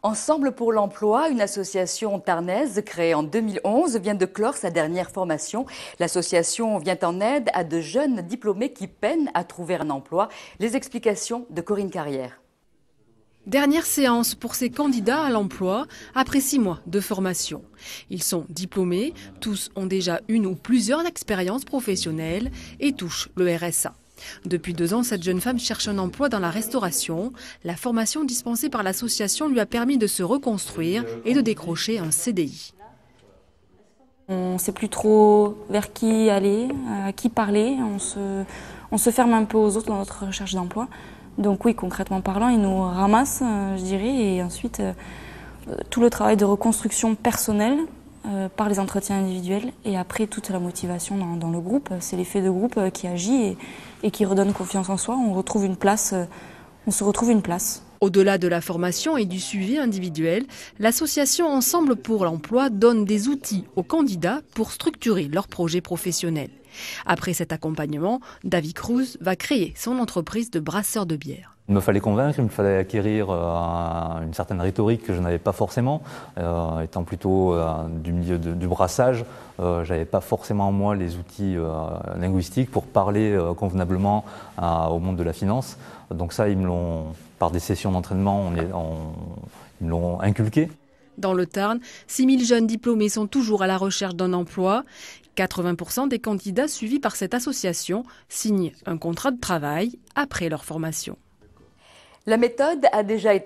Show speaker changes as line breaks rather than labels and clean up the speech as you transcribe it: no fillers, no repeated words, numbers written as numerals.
Ensemble pour l'emploi, une association tarnaise créée en 2011 vient de clore sa dernière formation. L'association vient en aide à de jeunes diplômés qui peinent à trouver un emploi. Les explications de Corinne Carrière.
Dernière séance pour ces candidats à l'emploi après 6 mois de formation. Ils sont diplômés, tous ont déjà une ou plusieurs expériences professionnelles et touchent le RSA. Depuis 2 ans, cette jeune femme cherche un emploi dans la restauration. La formation dispensée par l'association lui a permis de se reconstruire et de décrocher un CDI.
On ne sait plus trop vers qui aller, à qui parler. On se ferme un peu aux autres dans notre recherche d'emploi. Donc oui, concrètement parlant, ils nous ramassent, je dirais, et ensuite tout le travail de reconstruction personnelle par les entretiens individuels et après toute la motivation dans le groupe. C'est l'effet de groupe qui agit et qui redonne confiance en soi. On retrouve une place, on se retrouve une place.
Au-delà de la formation et du suivi individuel, l'association Ensemble pour l'emploi donne des outils aux candidats pour structurer leur projet professionnel. Après cet accompagnement, David Cruz va créer son entreprise de brasseur de bière.
Il me fallait convaincre, il me fallait acquérir une certaine rhétorique que je n'avais pas forcément. Étant plutôt du milieu du brassage, je n'avais pas forcément en moi les outils linguistiques pour parler convenablement au monde de la finance. Donc ça, ils me l'ont, par des sessions d'entraînement, ils me l'ont inculqué.
Dans le Tarn, 6000 jeunes diplômés sont toujours à la recherche d'un emploi. 80% des candidats suivis par cette association signent un contrat de travail après leur formation.
La méthode a déjà été